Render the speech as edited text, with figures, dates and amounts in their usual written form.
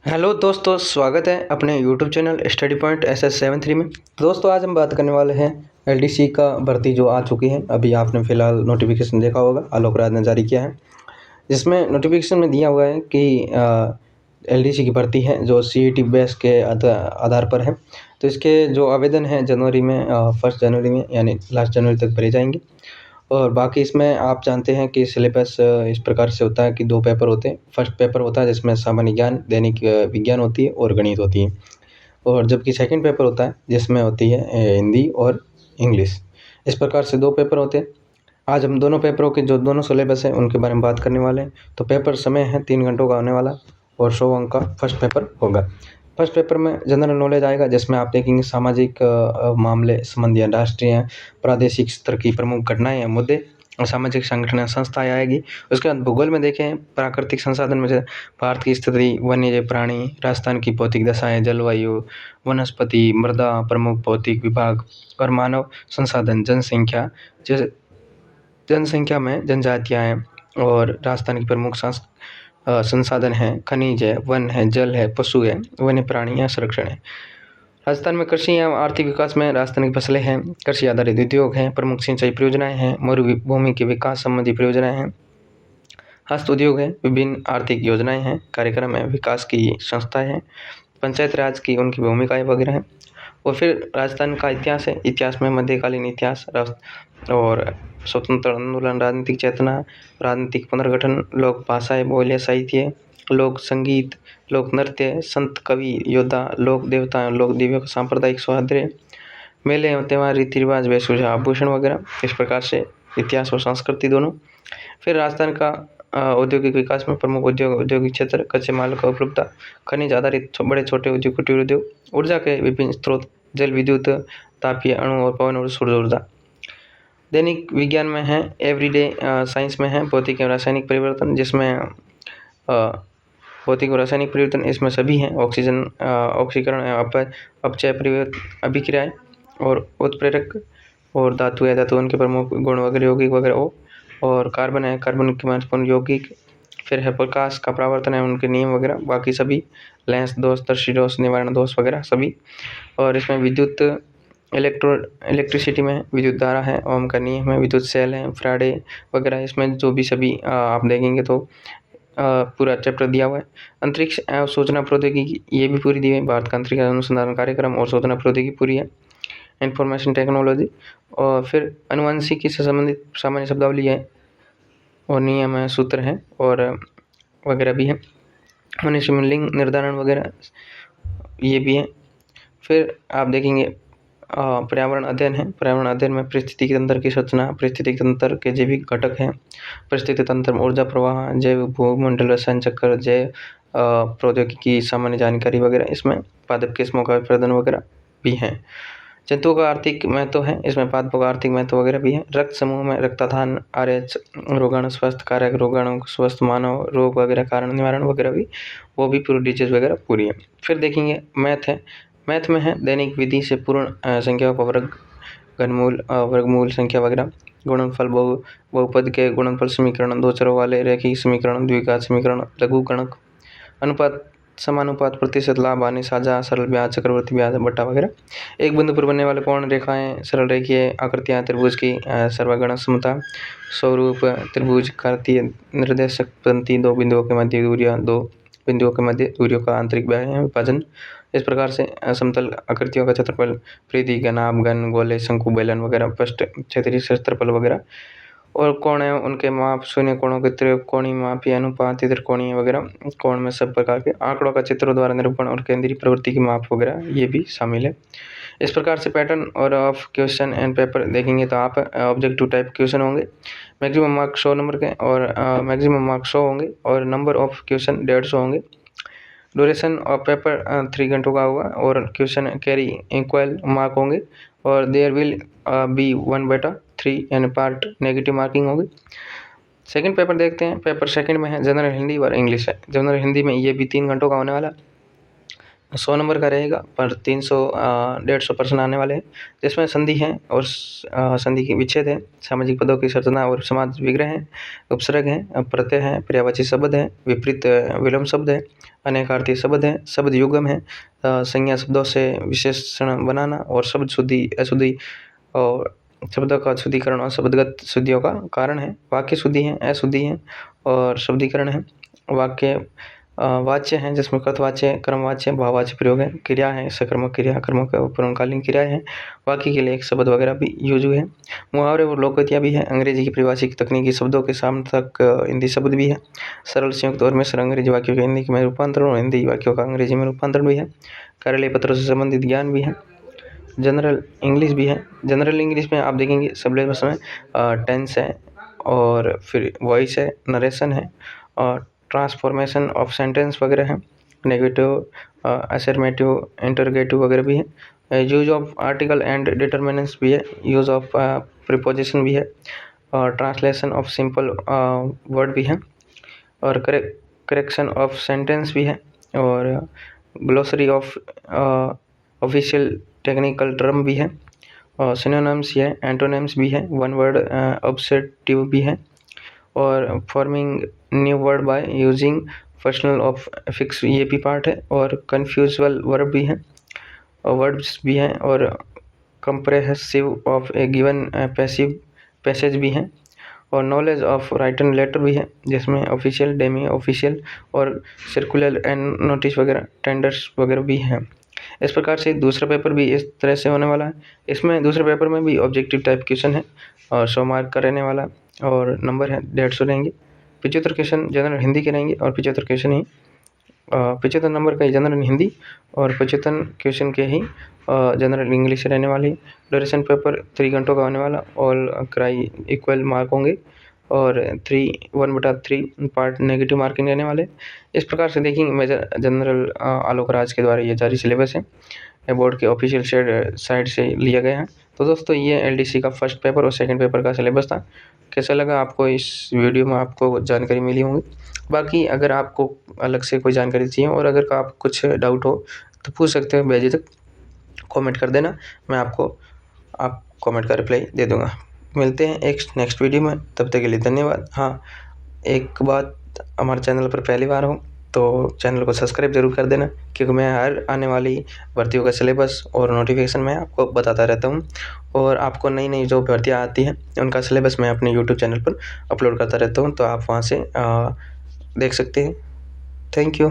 Hello दोस्तों, स्वागत है अपने YouTube channel study point SS73 में। दोस्तों, आज हम बात करने वाले हैं LDC का भर्ती जो आ चुकी है। अभी आपने फ़िलहाल नोटिफिकेशन देखा होगा, आलोक राज ने जारी किया है, जिसमें नोटिफिकेशन में दिया हुआ है कि LDC की भर्ती है जो CET बेस के आधार पर है। तो इसके जो आवेदन हैं जनवरी में 1 जनवरी में यानी लास्ट जनवरी तक भरे जाएंगे। और बाकी इसमें आप जानते हैं कि सिलेबस इस प्रकार से होता है कि 2 पेपर होते हैं। फर्स्ट पेपर होता है जिसमें सामान्य ज्ञान, दैनिक विज्ञान होती है और गणित होती है। और जबकि सेकंड पेपर होता है जिसमें होती है हिंदी और इंग्लिश। इस प्रकार से 2 पेपर होते हैं। आज हम दोनों पेपरों के जो दोनों सिलेबस हैं उनके बारे में बात करने वाले हैं। तो पेपर समय है 3 घंटों का होने वाला और 100 अंक का फर्स्ट पेपर होगा। फर्स्ट पेपर में जनरल नॉलेज आएगा जिसमें आप देखेंगे सामाजिक मामले संबंधी राष्ट्रीय प्रादेशिक स्तर की प्रमुख घटनाएं या मुद्दे और सामाजिक संगठन संस्थाएं आएगी। उसके बाद भूगोल में देखें प्राकृतिक संसाधन में से भारत की स्थिति, वन्यजीव प्राणी, राजस्थान की भौतिक दशाएं, जलवायु, वनस्पति, मृदा, प्रमुख भौतिक विभाग और मानव संसाधन, जनसंख्या। जैसे जनसंख्या में जनजातियाँ हैं और राजस्थान की प्रमुख संसाधन हैं, खनिज है, वन है, जल है, पशु है, वन्य प्राणी या संरक्षण है। राजस्थान में कृषि एवं आर्थिक विकास में राजस्थान की फसलें हैं, कृषि आधारित उद्योग हैं, प्रमुख सिंचाई परियोजनाएं हैं, मरुभूमि के विकास संबंधी परियोजनाएं हैं, हस्त उद्योग है, विभिन्न आर्थिक योजनाएं हैं, कार्यक्रम है, विकास की संस्थाएं हैं, पंचायत राज की उनकी भूमिकाएं वगैरह हैं। और फिर राजस्थान का इतिहास है, इतिहास में मध्यकालीन इतिहास और स्वतंत्र आंदोलन, राजनीतिक चेतना, राजनीतिक पुनर्गठन, लोक भाषाएं, बोलियां, साहित्य, लोक संगीत, लोक नृत्य, संत कवि योद्धा, लोक देवता, लोक दिव्य, सांप्रदायिक सौहार्द, मेले एवं त्यौहार, रीति रिवाज, वेशभूषा, आभूषण वगैरह। इस प्रकार से इतिहास और संस्कृति दोनों। फिर राजस्थान का औद्योगिक विकास में प्रमुख औद्योगिक क्षेत्र, कच्चे माल का उपलब्धता, खनिज आधारित बड़े छोटे उद्योग, कुटीर उद्योग, ऊर्जा के विभिन्न स्रोत, जल विद्युत, तापीय, अणु और पवन और सूर्य ऊर्जा। दैनिक विज्ञान में है, एवरीडे साइंस में है, भौतिक एवं रासायनिक परिवर्तन, जिसमें भौतिक और रासायनिक परिवर्तन इसमें सभी हैं, ऑक्सीजन, ऑक्सीकरण, अपचय अभिक्रियाएं और उत्प्रेरक, और धातु है, धातु उनके प्रमुख गुण वगैरह, यौगिक वगैरह और कार्बन है, कार्बन के महत्वपूर्ण यौगिक। फिर है प्रकाश का परावर्तन है, उनके नियम वगैरह, बाकी सभी लेंस दोष, दर्शी दोष, निवारण दोष वगैरह सभी। और इसमें विद्युत इलेक्ट्रिसिटी में विद्युत धारा है, ओम का नियम है, विद्युत सेल है, फ्राडे वगैरह, इसमें जो भी सभी आप देखेंगे तो पूरा चैप्टर दिया हुआ है। अंतरिक्ष एवं सूचना प्रौद्योगिकी ये भी पूरी दी है, भारत का अंतरिक्ष अनुसंधान कार्यक्रम और सूचना प्रौद्योगिकी पूरी है, इंफॉर्मेशन टेक्नोलॉजी। और फिर अनुवांशिकी से संबंधित सामान्य शब्दावली है और नियम है, सूत्र हैं और वगैरह भी हैं, मनुष्य में लिंग निर्धारण वगैरह ये भी है। फिर आप देखेंगे पर्यावरण अध्ययन है, पर्यावरण अध्ययन में पारिस्थितिकी तंत्र की संरचना, पारिस्थितिकी तंत्र के जैविक घटक हैं, पारिस्थितिकी तंत्र में ऊर्जा प्रवाह, जैव भूमंडल रसायन चक्र, जैव प्रौद्योगिकी, सामान्य जानकारी वगैरह, इसमें पादप किस्मों का प्रदन वगैरह भी हैं। जंतुओं का आर्थिक महत्व है, इसमें पादपों का आर्थिक महत्व वगैरह भी है। रक्त समूह में रक्तदान, RH, रोगाणु स्वस्थ कारक, रोगाणु स्वस्थ मानव रोग वगैरह कारण निवारण वगैरह भी, वो भी पूरी डिटेल्स वगैरह पूरी है। फिर देखेंगे मैथ है, मैथ में है दैनिक विधि से पूर्ण संख्याओं का वर्ग, घनमूल, वर्गमूल संख्या वगैरह, गुणनफल, बहुपद के गुणनफल समीकरण, दो चरों वाले रैखिक समीकरण, द्विघात समीकरण, लघुगणक, अनुपात, समानुपात, प्रतिशत, लाभ, हानि, साझा, सरल ब्याज, चक्रवर्ती ब्याज, बट्टा वगैरह। एक बिंदु पर बनने वाले कोण, रेखाएं, सरल रेखीय आकृतियां, त्रिभुज की सर्वगण समता, स्वरूप, त्रिभुज, कार्तीय निर्देशक पंक्ति, दो बिंदुओं के मध्य दूरियां, दो बिंदुओं के मध्य दूरियों का आंतरिक विभाजन। इस प्रकार से समतल आकृतियों का क्षेत्रफल, परिधि, घनाभ, घन, गोले, शंकु, बेलन वगैरह, पृष्ठ क्षेत्रीय क्षेत्रफल वगैरह। और कोण है उनके माप, शून्य कोणों के त्रिकोणीय माप या अनुपात, त्रिकोणीय वगैरह, कोण में सब प्रकार के आंकड़ों का चित्रों द्वारा निरूपण और केंद्रीय प्रवृत्ति की माप वगैरह ये भी शामिल है। इस प्रकार से पैटर्न और ऑफ क्वेश्चन एंड पेपर देखेंगे तो आप ऑब्जेक्टिव टाइप क्वेश्चन होंगे, मैक्सिमम मार्क्स 100 नंबर के और मैक्सिमम मार्क्स 100 होंगे और नंबर ऑफ क्वेश्चन 150 होंगे। ड्यूरेशन ऑफ पेपर 3 घंटों का होगा और क्वेश्चन कैरी इक्वल मार्क होंगे और देयर विल बी 1/3 यानी पार्ट नेगेटिव मार्किंग होगी। सेकंड पेपर देखते हैं, पेपर सेकंड में है जनरल हिंदी और इंग्लिश है। जनरल हिंदी में ये भी 3 घंटों का होने वाला, 100 नंबर का रहेगा, पर 300 150 प्रश्न आने वाले हैं, जिसमें संधि है और संधि के विच्छेद है, सामाजिक पदों की संरचना और समाज विग्रह है, उपसर्ग है, प्रत्यय है, पर्यायवाची शब्द है, विपरीत विलोम शब्द है, अनेकार्थी शब्द है, शब्द युग्म है, संज्ञा शब्दों से विशेषण बनाना और शब्द शुद्धि अशुद्धि और शब्दों का शुद्धिकरण और शब्दगत शुद्धियों का कारण है, वाक्य शुद्धि है, अशुद्धि है और शब्दीकरण है, वाक्य वाच्य हैं जिसमें कर्तवाच्य, कर्मवाच्य, भाववाच्य प्रयोग है, क्रिया है, सकर्मक क्रिया, कर्मों के पूर्वकालीन क्रियाएं हैं, वाक्य के लिए एक शब्द वगैरह भी यूज हुए हैं, मुहावरे और लोकोक्तियाँ भी हैं, अंग्रेजी की परिभाषिक तकनीकी शब्दों के सार्थक हिंदी शब्द भी है, सरल संयुक्त और मिश्र अंग्रेजी वाक्यों के हिंदी में रूपांतरण और हिंदी वाक्यों का अंग्रेजी में रूपांतरण भी है, कार्यालय पत्रों से संबंधित ज्ञान भी है, जनरल इंग्लिश भी है। जनरल इंग्लिश में आप देखेंगे सिलेबस में टेंस है और फिर वॉइस है, नरेशन है और ट्रांसफॉर्मेशन ऑफ सेंटेंस वगैरह है, नेगेटिव, अफर्मेटिव, इंटरोगेटिव वगैरह भी है, use of article and determinants भी है, यूज ऑफ प्रीपोजिशन भी है और ट्रांसलेशन ऑफ सिंपल वर्ड भी है और करेक्शन ऑफ सेंटेंस भी है और glossary of official technical term भी है और सिनोनिम्स है, एंटोनिम्स भी है, वन वर्ड ऑब्जेक्टिव भी है और forming new word by using functional of fix ये भी पार्ट है और कन्फ्यूजल वर्ब भी है और वर्ड्स भी हैं और comprehensive of A given passive passage भी हैं और नॉलेज ऑफ राइटन लेटर भी है जिसमें ऑफिशियल, डेमी ऑफिशियल और सर्कुलर एंड नोटिस वगैरह टेंडर्स वगैरह भी हैं। इस प्रकार से दूसरा पेपर भी इस तरह से होने वाला है। इसमें दूसरे पेपर में भी ऑब्जेक्टिव टाइप क्वेश्चन है और 100 मार्क का रहने वाला और नंबर है 150 रहेंगे। 75 क्वेश्चन जनरल हिंदी के रहेंगे और 75 क्वेश्चन ही 75 नंबर का ही जनरल हिंदी और 75 क्वेश्चन के ही जनरल इंग्लिश रहने वाली। ड्यूरेशन पेपर 3 घंटों का होने वाला, ऑल क्राई इक्वल मार्क होंगे और 1/3 पार्ट नेगेटिव मार्किंग रहने वाले। इस प्रकार से देखेंगे मेजर जनरल आलोक राज के द्वारा ये जारी सिलेबस है, बोर्ड के ऑफिशियल साइट से लिया गया है। तो दोस्तों ये एलडीसी का फर्स्ट पेपर और सेकंड पेपर का सिलेबस था। कैसा लगा आपको? इस वीडियो में आपको जानकारी मिली होंगी। बाकी अगर आपको अलग से कोई जानकारी चाहिए और अगर आप कुछ डाउट हो तो पूछ सकते हो बेझिझक, कमेंट कर देना, मैं आपको कमेंट का रिप्लाई दे दूँगा। मिलते हैं एक नेक्स्ट वीडियो में, तब तक के लिए धन्यवाद। हाँ, एक बात, हमारे चैनल पर पहली बार हो तो चैनल को सब्सक्राइब ज़रूर कर देना, क्योंकि मैं हर आने वाली भर्तियों का सिलेबस और नोटिफिकेशन मैं आपको बताता रहता हूँ और आपको नई नई जो भर्तियाँ आती हैं उनका सिलेबस मैं अपने यूट्यूब चैनल पर अपलोड करता रहता हूँ, तो आप वहाँ से देख सकते हैं। Thank you.